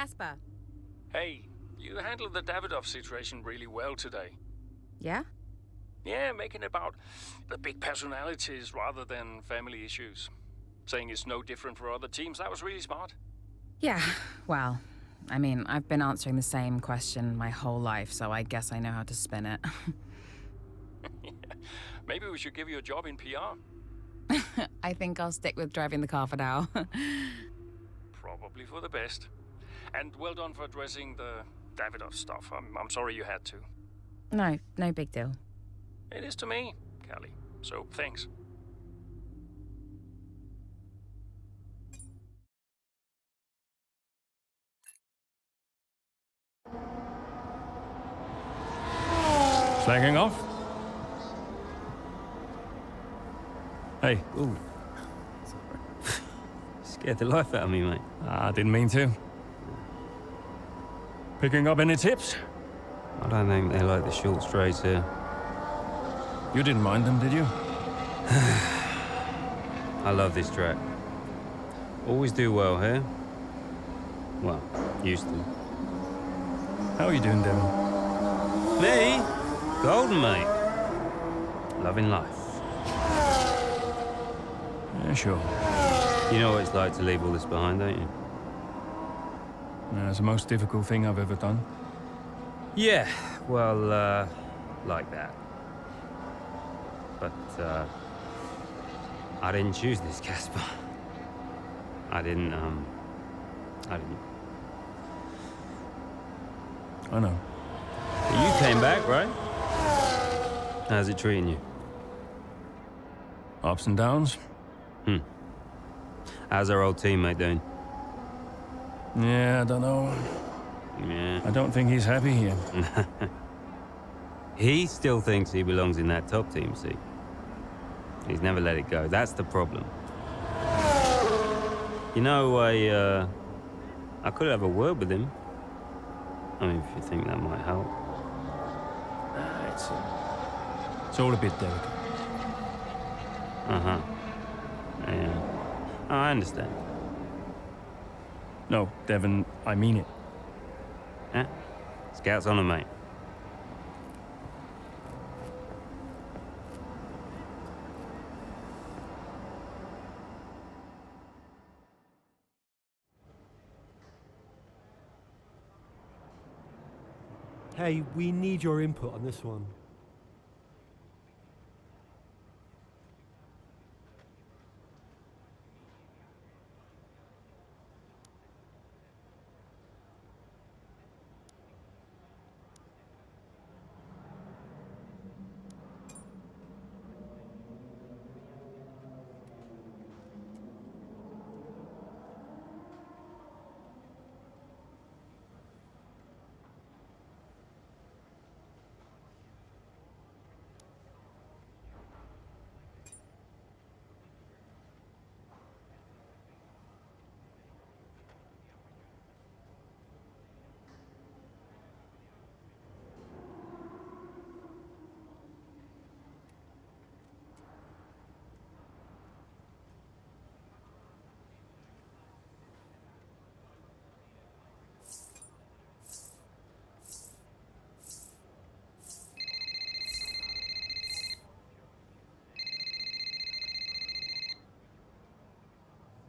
Casper. Hey, you handled the Davidoff situation really well today. Yeah? Yeah, making it about the big personalities rather than family issues. Saying it's no different for other teams, that was really smart. Yeah, well, I mean, I've been answering the same question my whole life, so I guess I know how to spin it. Yeah. Maybe we should give you a job in PR. I think I'll stick with driving the car for now. Probably for the best. And well done for addressing the Davidoff stuff. I'm sorry you had to. No big deal. It is to me, Callie. So thanks. Slacking off? Hey. Ooh. Scared the life out of me, mate. I didn't mean to. Picking up any tips? I don't think they like the short straights here. You didn't mind them, did you? I love this track. Always do well here. Well, used to. How are you doing, Devin? Me? Golden, mate. Loving life. Yeah, sure. You know what it's like to leave all this behind, don't you? Yeah, it's the most difficult thing I've ever done. Yeah, well, like that. But, I didn't choose this, Casper. I didn't. I know. You came back, right? How's it treating you? Ups and downs? How's our old teammate doing? Yeah, I don't know. Yeah. I don't think he's happy here. He still thinks he belongs in that top team, see? He's never let it go. That's the problem. You know, I could have a word with him. I mean, if you think that might help. It's all a bit delicate. Uh-huh. Yeah. Oh, I understand. No, Devin, I mean it. Yeah? Scouts on him, mate. Hey, we need your input on this one.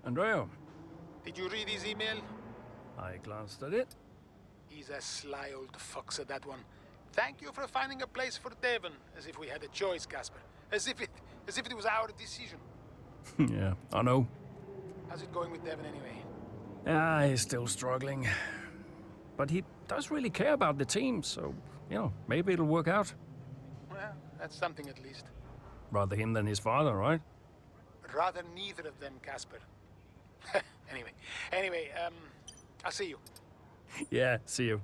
Andrea, Did you read his email? I glanced at it. He's a sly old fox at that one. Thank you for finding a place for Devon, as if we had a choice, Casper. As if it was our decision. Yeah, I know. How's it going with Devon anyway? Ah, he's still struggling. But he does really care about the team, so, maybe it'll work out. Well, that's something at least. Rather him than his father, right? Rather neither of them, Casper. Anyway, I'll see you. Yeah, see you.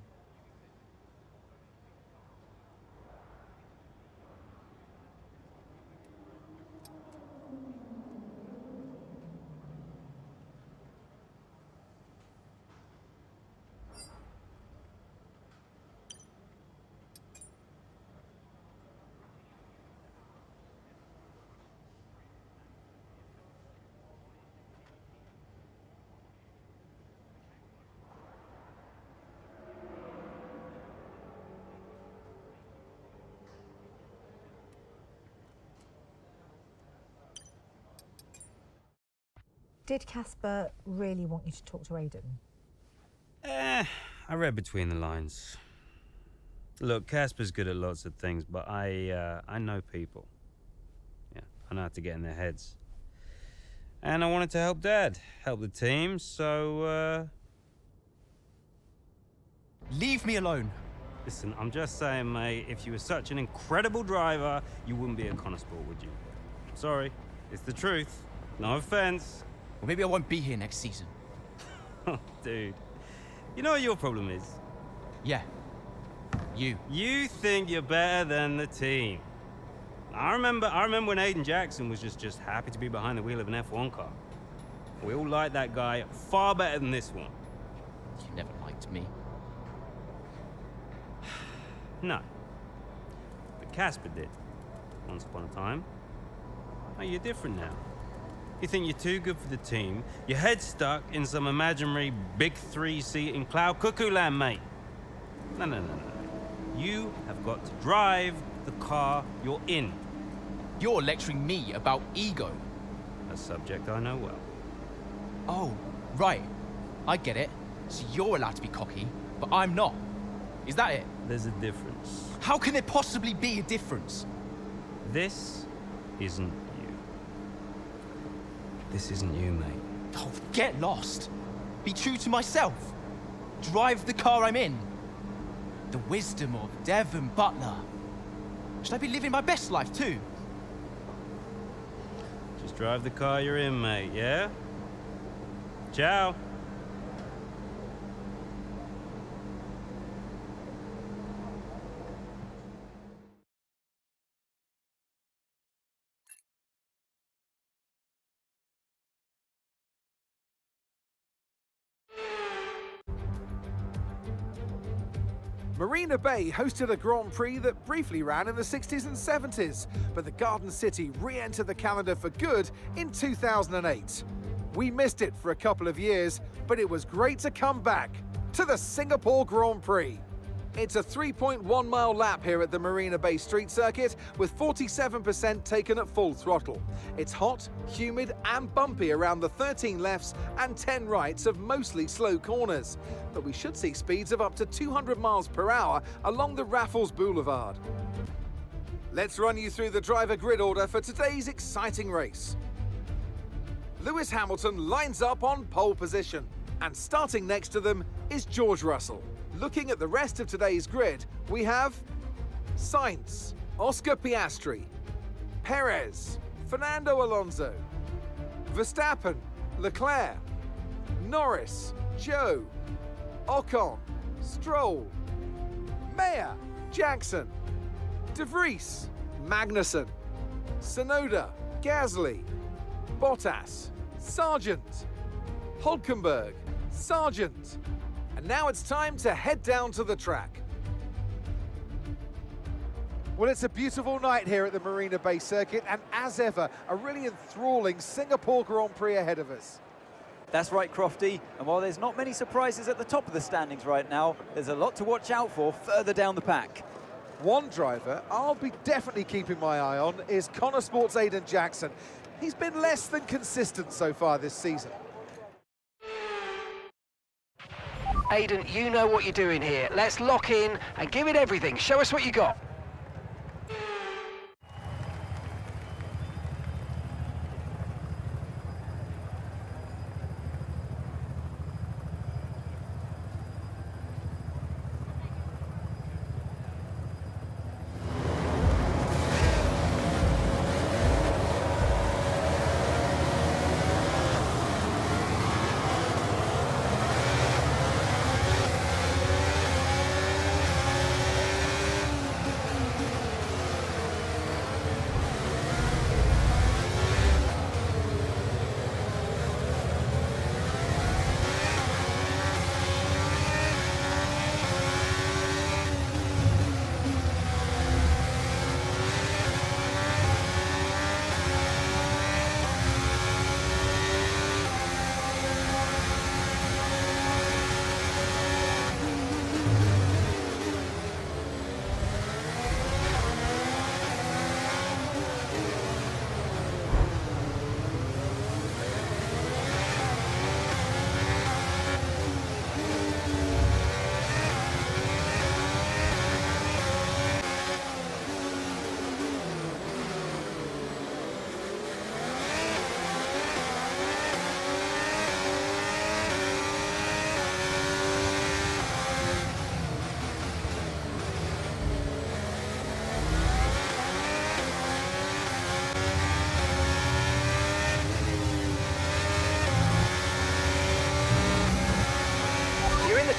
Did Casper really want you to talk to Aiden? I read between the lines. Look, Casper's good at lots of things, but I know people. Yeah, I know how to get in their heads. And I wanted to help Dad, help the team, so, Leave me alone. Listen, I'm just saying, mate, if you were such an incredible driver, you wouldn't be a Connor Sport, would you? Sorry, it's the truth. No offense. Well, maybe I won't be here next season. Oh, dude. You know what your problem is? Yeah. You. You think you're better than the team. I remember when Aiden Jackson was just happy to be behind the wheel of an F1 car. We all liked that guy far better than this one. You never liked me. No. But Casper did. Once upon a time. Oh, you're different now. You think you're too good for the team. Your head's stuck in some imaginary big 3-seat in cloud cuckoo land, mate. No. You have got to drive the car you're in. You're lecturing me about ego. A subject I know well. Oh, right. I get it. So you're allowed to be cocky, but I'm not. Is that it? There's a difference. How can there possibly be a difference? This isn't you. This isn't you, mate. Oh, get lost. Be true to myself. Drive the car I'm in. The wisdom of Devon Butler. Should I be living my best life too? Just drive the car you're in, mate, yeah? Ciao. Marina Bay hosted a Grand Prix that briefly ran in the 60s and 70s, but the Garden City re-entered the calendar for good in 2008. We missed it for a couple of years, but it was great to come back to the Singapore Grand Prix. It's a 3.1-mile lap here at the Marina Bay Street Circuit, with 47% taken at full throttle. It's hot, humid and bumpy around the 13 lefts and 10 rights of mostly slow corners. But we should see speeds of up to 200 miles per hour along the Raffles Boulevard. Let's run you through the driver grid order for today's exciting race. Lewis Hamilton lines up on pole position, and starting next to them is George Russell. Looking at the rest of today's grid, we have Sainz, Oscar Piastri, Perez, Fernando Alonso, Verstappen, Leclerc, Norris, Zhou, Ocon, Stroll, Mayer, Jackson, De Vries, Magnussen, Tsunoda, Gasly, Bottas, Sargent, Hulkenberg, Sargent. And now it's time to head down to the track. Well, it's a beautiful night here at the Marina Bay Circuit, and as ever, a really enthralling Singapore Grand Prix ahead of us. That's right, Crofty. And while there's not many surprises at the top of the standings right now, there's a lot to watch out for further down the pack. One driver I'll be definitely keeping my eye on is Connor Sport's Aiden Jackson. He's been less than consistent so far this season. Aiden, you know what you're doing here. Let's lock in and give it everything. Show us what you got.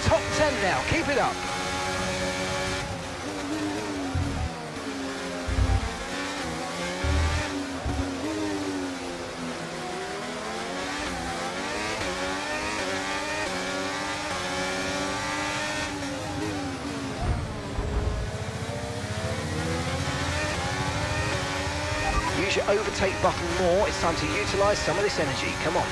top 10 now. Keep it up. Use your overtake button more. It's time to utilise some of this energy. Come on.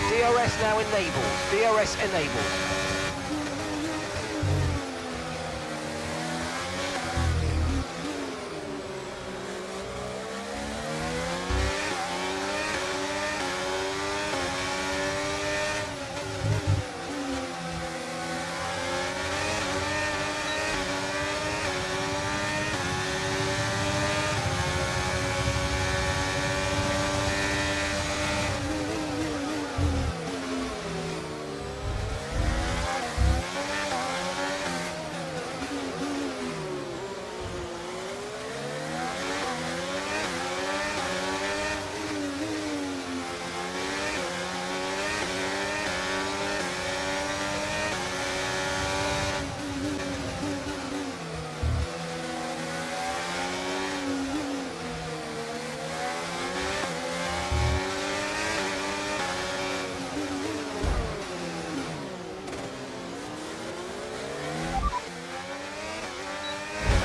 DRS now enabled. DRS enabled.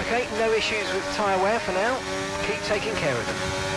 Okay, no issues with tyre wear for now. Keep taking care of them.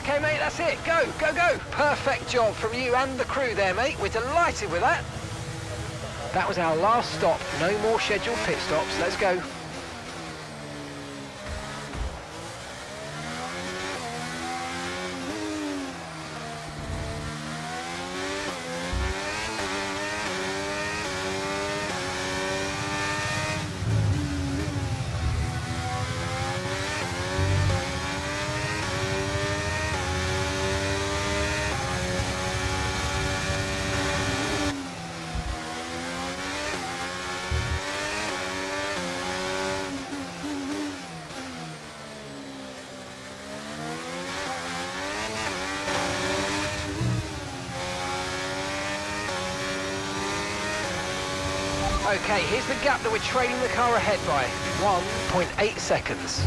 Okay, mate, that's it. Go, go, go. Perfect job from you and the crew there, mate. We're delighted with that. That was our last stop. No more scheduled pit stops. Let's go. Okay, here's the gap that we're trailing the car ahead by. 1.8 seconds.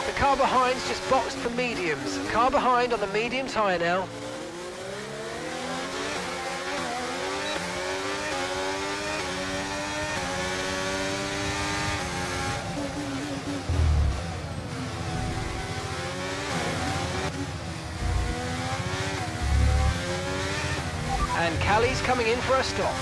The car behind's just boxed for mediums. Car behind on the medium tyre now. And Callie's coming in for a stop.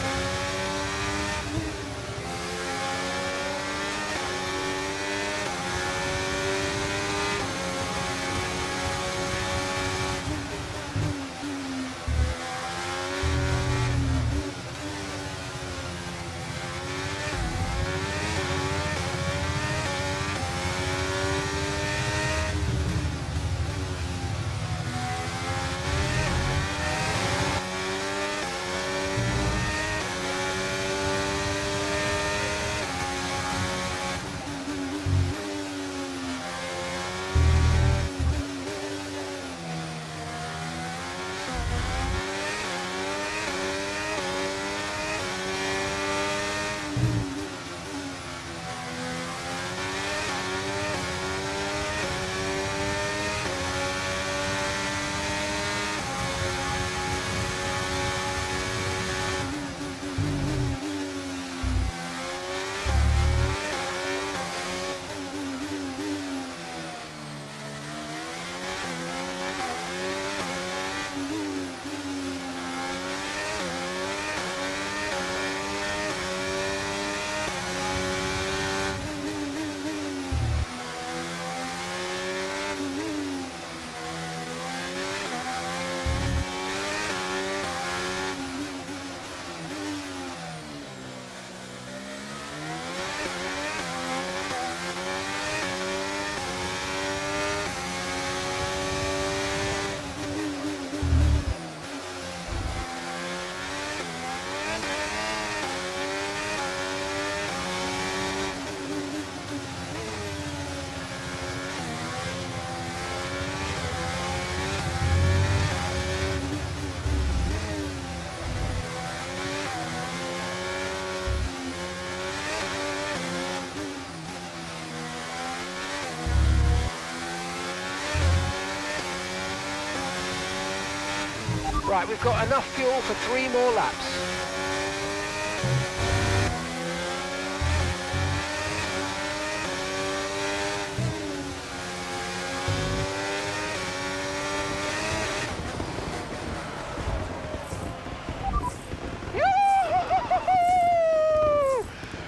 Right, we've got enough fuel for 3 more laps.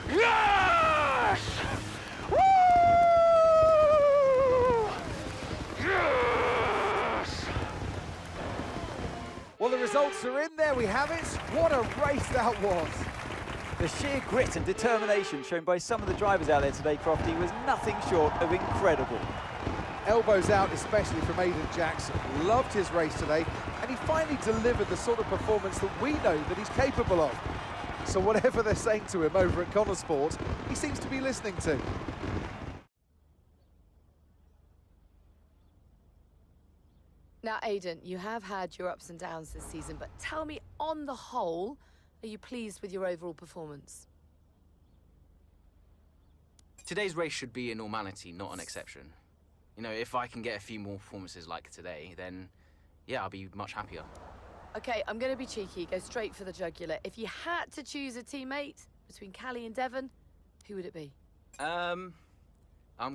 Yes! Woo! Yes! Well, the results are in. There we have it. What a race that was. The sheer grit and determination shown by some of the drivers out there today, Crofty, was nothing short of incredible. Elbows out, especially from Aidan Jackson. Loved his race today, and he finally delivered the sort of performance that we know that he's capable of. So whatever they're saying to him over at Connor Sport, he seems to be listening to. Now, Aidan, you have had your ups and downs this season, but tell me, on the whole, are you pleased with your overall performance? Today's race should be a normality, not an exception. You know, if I can get a few more performances like today, then yeah, I'll be much happier. Okay, I'm going to be cheeky, go straight for the jugular. If you had to choose a teammate between Callie and Devon, who would it be? I'm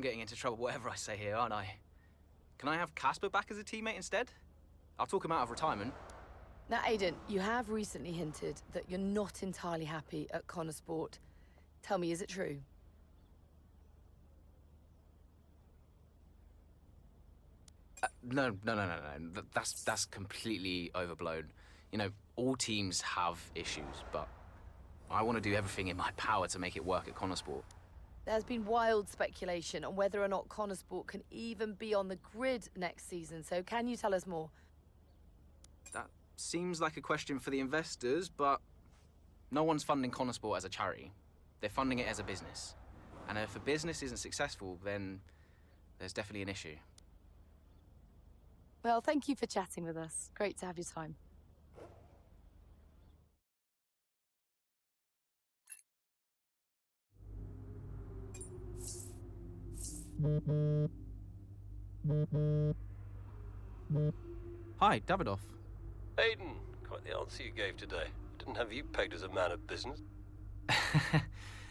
getting into trouble whatever I say here, aren't I? Can I have Casper back as a teammate instead? I'll talk him out of retirement. Now, Aidan, you have recently hinted that you're not entirely happy at Connor Sport. Tell me, is it true? No. That's completely overblown. You know, all teams have issues, but I want to do everything in my power to make it work at Connor Sport. There's been wild speculation on whether or not Connor Sport can even be on the grid next season, so can you tell us more? That seems like a question for the investors, but no one's funding Connor Sport as a charity. They're funding it as a business. And if a business isn't successful, then there's definitely an issue. Well, thank you for chatting with us. Great to have your time. Hi, Davidoff. Aidan, quite the answer you gave today. Didn't have you pegged as a man of business.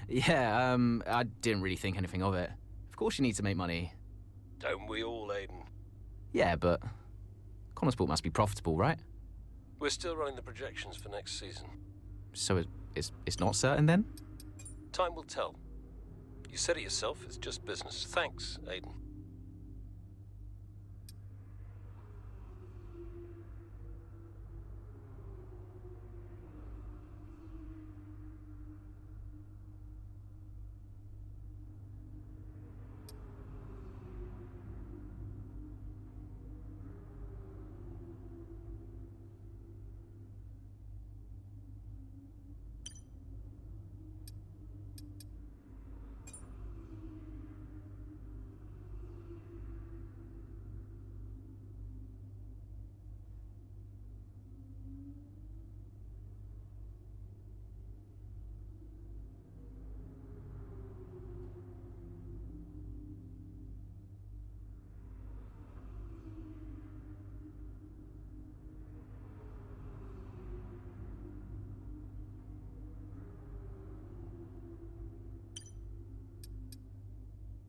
Yeah, I didn't really think anything of it. Of course you need to make money. Don't we all, Aidan? Yeah, but Connor Sport must be profitable, right? We're still running the projections for next season. So it's not certain then? Time will tell. You said it yourself, it's just business. Thanks, Aidan.